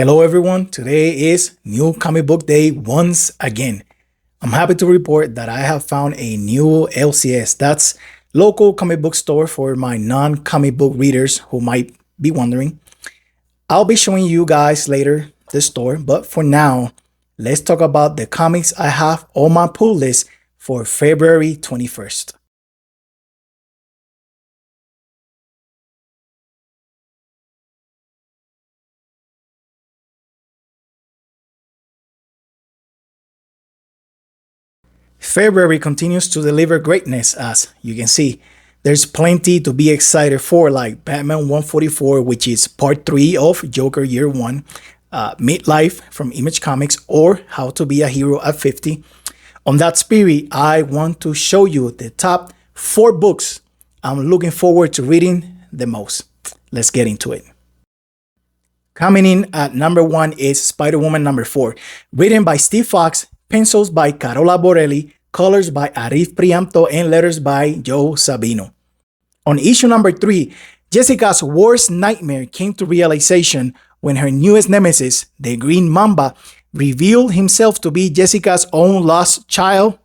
Hello everyone, today is New Comic Book Day once again. I'm happy to report that I have found a new LCS, that's local comic book store for my non-comic book readers who might be wondering. I'll be showing you guys later the store, but for now, let's talk about the comics I have on my pull list for February 21st. February continues to deliver greatness, as you can see. There's plenty to be excited for, like Batman 144, which is part 3 of Joker Year 1, Midlife from Image Comics, or How to Be a Hero at 50. On that spirit, I want to show you the top 4 books I'm looking forward to reading the most. Let's get into it. Coming in at number 1 is Spider-Woman number 4, written by Steve Foxe, pencils by Carola Borelli, colors by Arif Prianto, and letters by Joe Sabino. On issue number 3, Jessica's worst nightmare came to realization when her newest nemesis, the Green Mamba, revealed himself to be Jessica's own lost child,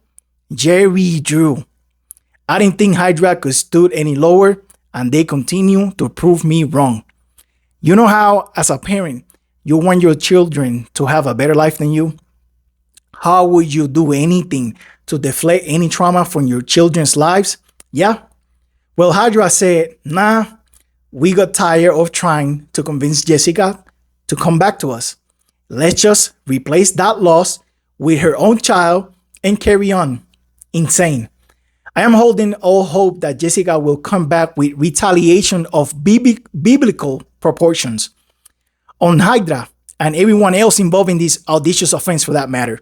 Jerry Drew. I didn't think Hydra could stood any lower, and they continue to prove me wrong. You know how, as a parent, you want your children to have a better life than you? How would you do anything to deflect any trauma from your children's lives? Yeah? Well, Hydra said, nah, we got tired of trying to convince Jessica to come back to us. Let's just replace that loss with her own child and carry on. Insane. I am holding all hope that Jessica will come back with retaliation of biblical proportions on Hydra and everyone else involved in this audacious offense for that matter.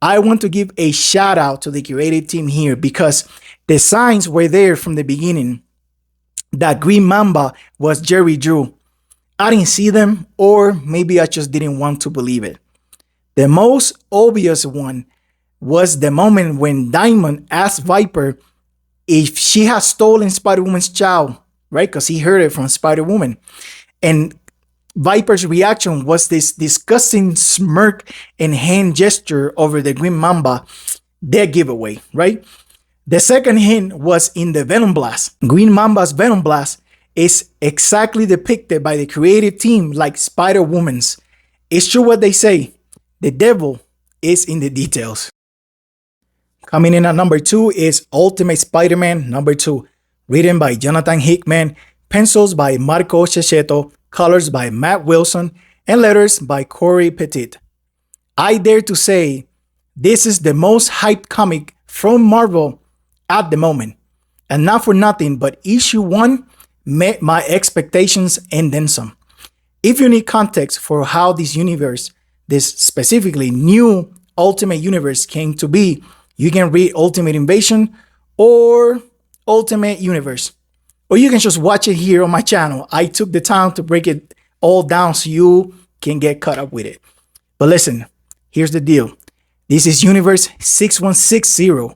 I want to give a shout out to the creative team here because the signs were there from the beginning that Green Mamba was Jerry Drew. I didn't see them, or maybe I just didn't want to believe it. The most obvious one was the moment when Diamond asked Viper if she had stolen Spider-Woman's child, right? Because he heard it from Spider-Woman. And Viper's reaction was this disgusting smirk and hand gesture over the Green Mamba, their giveaway, right? The second hint was in the Venom Blast. Green Mamba's Venom Blast is exactly depicted by the creative team like Spider-Woman's. It's true what they say. The devil is in the details. Coming in at number 2 is Ultimate Spider-Man number 2, written by Jonathan Hickman, pencils by Marco Checchetto, colors by Matt Wilson, and letters by Cory Petit. I dare to say this is the most hyped comic from Marvel at the moment. And not for nothing, but issue 1 met my expectations and then some. If you need context for how this universe, this specifically new Ultimate Universe came to be, you can read Ultimate Invasion or Ultimate Universe. Or you can just watch it here on my channel. I took the time to break it all down so you can get caught up with it. But listen, here's the deal. This is Universe 6160.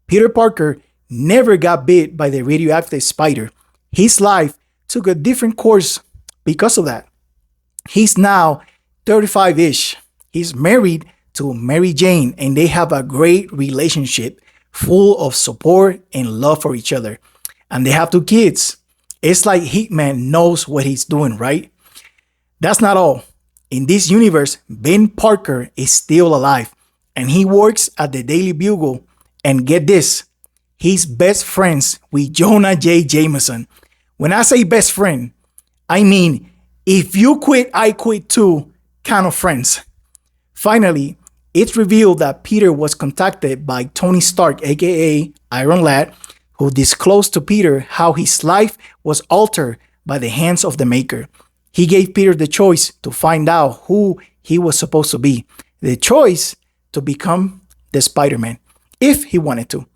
Peter Parker never got bit by the radioactive spider. His life took a different course because of that. He's now 35-ish. He's married to Mary Jane, and they have a great relationship full of support and love for each other. And they have 2 kids. It's like Hickman knows what he's doing, right? That's not all. In this universe, Ben Parker is still alive, and he works at the Daily Bugle. And get this, he's best friends with Jonah J. Jameson. When I say best friend, I mean, if you quit, I quit too, kind of friends. Finally, it's revealed that Peter was contacted by Tony Stark, aka Iron Lad, who disclosed to Peter how his life was altered by the hands of the Maker. He gave Peter the choice to find out who he was supposed to be. The choice to become the Spider-Man, if he wanted to.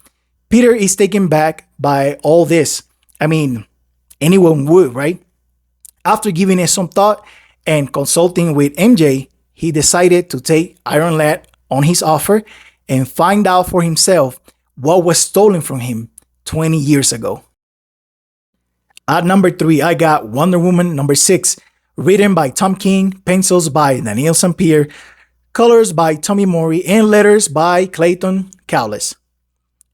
Peter is taken back by all this. I mean, anyone would, right? After giving it some thought and consulting with MJ, he decided to take Iron Lad on his offer and find out for himself what was stolen from him 20 years ago. At number 3, I got Wonder Woman number 6, Written by Tom King, pencils by Daniele Sampere, colors by Tomeu Morey, and letters by Clayton Cowles.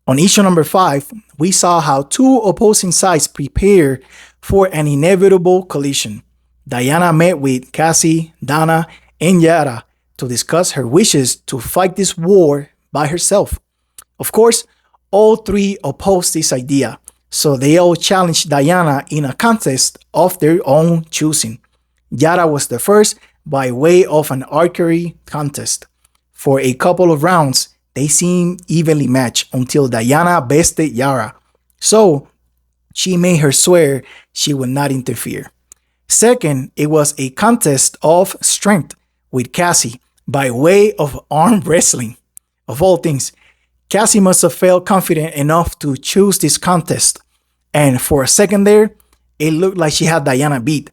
On issue number 5, we saw how two opposing sides prepare for an inevitable collision. Diana met with Cassie, Dana, and Yara to discuss her wishes to fight this war by herself. Of course, all three opposed this idea, so they all challenged Diana in a contest of their own choosing. Yara was the first by way of an archery contest. For a couple of rounds, they seemed evenly matched until Diana bested Yara, so she made her swear she would not interfere. Second, it was a contest of strength with Cassie by way of arm wrestling. Of all things, Cassie must have felt confident enough to choose this contest, and for a second there, it looked like she had Diana beat.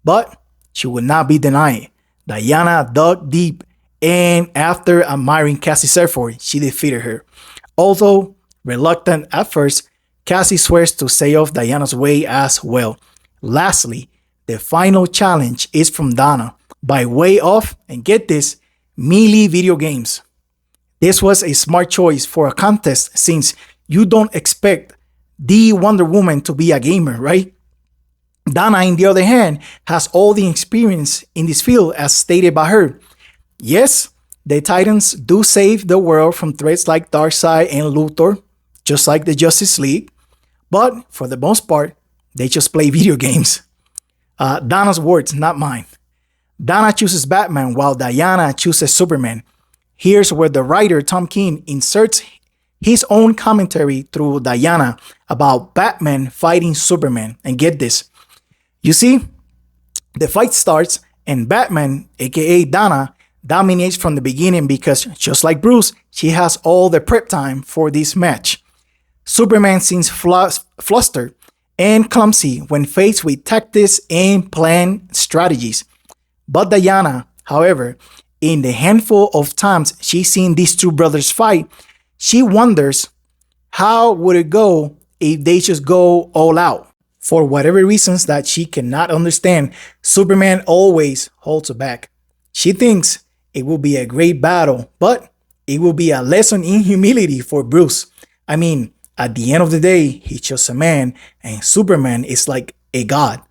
But she would not be denied. Diana dug deep, and after admiring Cassie's effort, she defeated her. Although reluctant at first, Cassie swears to stay off Diana's way as well. Lastly, the final challenge is from Dana by way of, and get this, melee video games. This was a smart choice for a contest since you don't expect the Wonder Woman to be a gamer, right? Dana, on the other hand, has all the experience in this field as stated by her. Yes, the Titans do save the world from threats like Darkseid and Luthor, just like the Justice League, but for the most part, they just play video games. Dana's words, not mine. Dana chooses Batman while Diana chooses Superman. Here's where the writer Tom King inserts his own commentary through Diana about Batman fighting Superman. And get this. You see, the fight starts and Batman, aka Dana, dominates from the beginning because, just like Bruce, she has all the prep time for this match. Superman seems flustered and clumsy when faced with tactics and planned strategies. But Diana, however, in the handful of times she's seen these two brothers fight, she wonders how would it go if they just go all out. For whatever reasons that she cannot understand, Superman always holds her back. She thinks it will be a great battle, but it will be a lesson in humility for Bruce. I mean, at the end of the day, he's just a man, and Superman is like a god.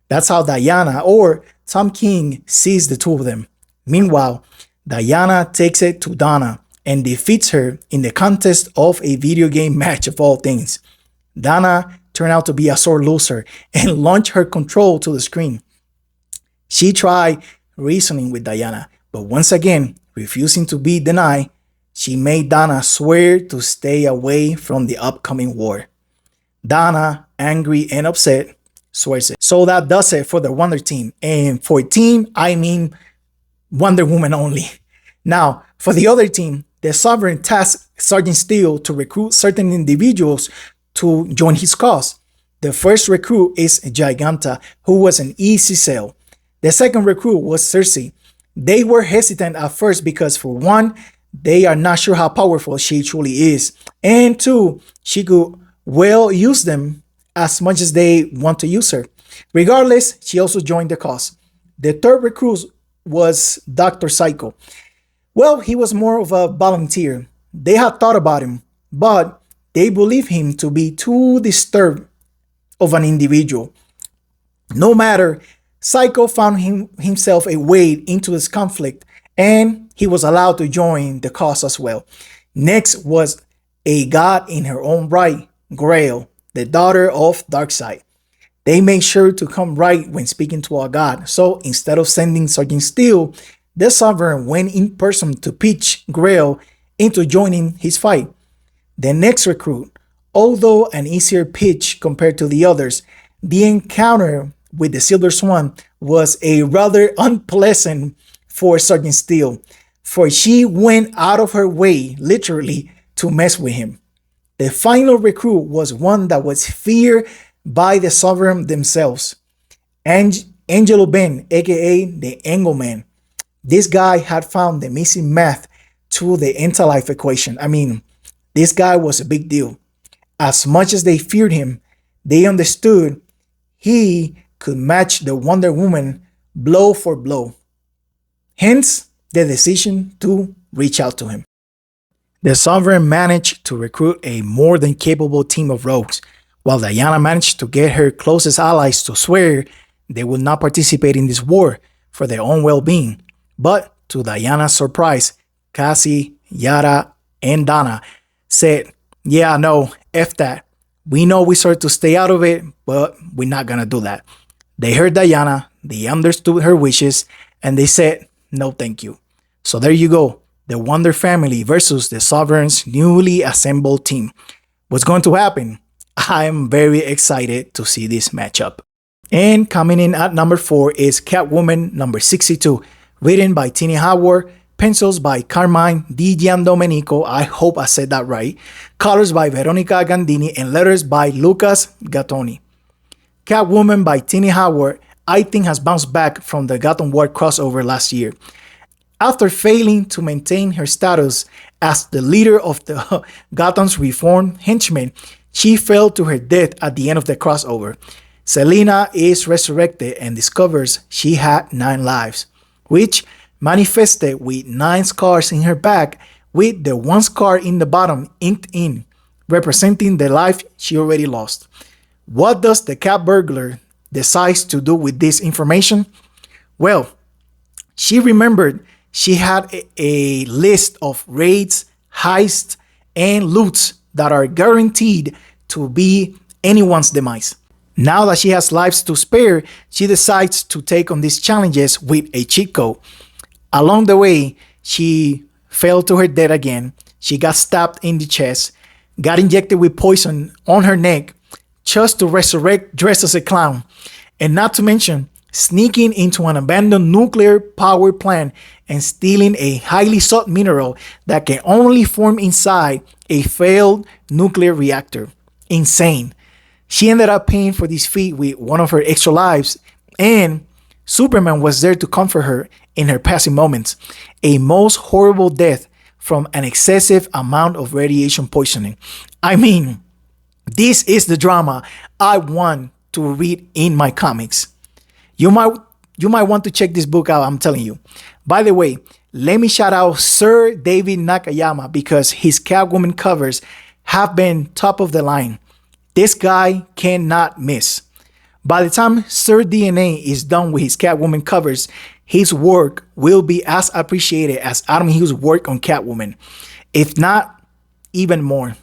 That's how Diana or Tom King sees the two of them. Meanwhile, Diana takes it to Dana and defeats her in the contest of a video game match of all things. Dana turned out to be a sore loser and launched her control to the screen. She tried reasoning with Diana, but once again, refusing to be denied, she made Dana swear to stay away from the upcoming war. Dana, angry and upset, swears it. So that does it for the Wonder Team. And for team, I mean Wonder Woman only. Now, for the other team, the Sovereign tasked Sergeant Steele to recruit certain individuals to join his cause. The first recruit is Giganta, who was an easy sell. The second recruit was Cersei. They were hesitant at first because, for one, they are not sure how powerful she truly is, and two, she could well use them as much as they want to use her. Regardless, she also joined the cause. The third recruit was Dr. Psycho. Well, he was more of a volunteer. They had thought about him, but they believed him to be too disturbed of an individual. No matter, Psycho found himself a way into this conflict, and he was allowed to join the cause as well. Next was a god in her own right, Grail, the daughter of Darkseid. They made sure to come right when speaking to a god, so instead of sending Sergeant Steele, the Sovereign went in person to pitch Grail into joining his fight. The next recruit, although an easier pitch compared to the others, the encounter with the Silver Swan was a rather unpleasant for Sergeant Steele, for she went out of her way, literally, to mess with him. The final recruit was one that was feared by the Sovereign themselves, Angelo Ben, aka the Engelman. This guy had found the missing math to the anti-life equation. I mean, this guy was a big deal. As much as they feared him, they understood he could match the Wonder Woman blow for blow. Hence, the decision to reach out to him. The Sovereign managed to recruit a more than capable team of rogues, while Diana managed to get her closest allies to swear they would not participate in this war for their own well-being. But to Diana's surprise, Cassie, Yara, and Donna said, "Yeah, no, F that. We know we started to stay out of it, but we're not gonna do that." They heard Diana, they understood her wishes, and they said, "No, thank you." So there you go, the Wonder Family versus the Sovereign's newly assembled team. What's going to happen? I am very excited to see this matchup. And coming in at number 4 is Catwoman number 62, written by Tini Howard, pencils by Carmine DiGiandomenico, I hope I said that right, colors by Veronica Gandini, and letters by Lucas Gattoni. Catwoman by Tini Howard, I think, has bounced back from the Gotham War crossover last year. After failing to maintain her status as the leader of the Gotham's reformed henchmen, she fell to her death at the end of the crossover. Selina is resurrected and discovers she had 9 lives, which manifested with 9 scars in her back, with the 1 scar in the bottom inked in, representing the life she already lost. What does the cat burglar decide to do with this information? Well, she remembered she had a list of raids, heists, and loots that are guaranteed to be anyone's demise. Now that she has lives to spare, she decides to take on these challenges with a cheat code. Along the way, she fell to her death again. She got stabbed in the chest, got injected with poison on her neck, just to resurrect dressed as a clown, and not to mention sneaking into an abandoned nuclear power plant and stealing a highly sought mineral that can only form inside a failed nuclear reactor. Insane. She ended up paying for this feat with one of her extra lives, and Superman was there to comfort her in her passing moments. A most horrible death from an excessive amount of radiation poisoning. I mean, this is the drama I want to read in my comics. You might want to check this book out, I'm telling you. By the way, let me shout out Sir David Nakayama, because his Catwoman covers have been top of the line. This guy cannot miss. By the time Sir DNA is done with his Catwoman covers, his work will be as appreciated as Adam Hughes' work on Catwoman, if not even more.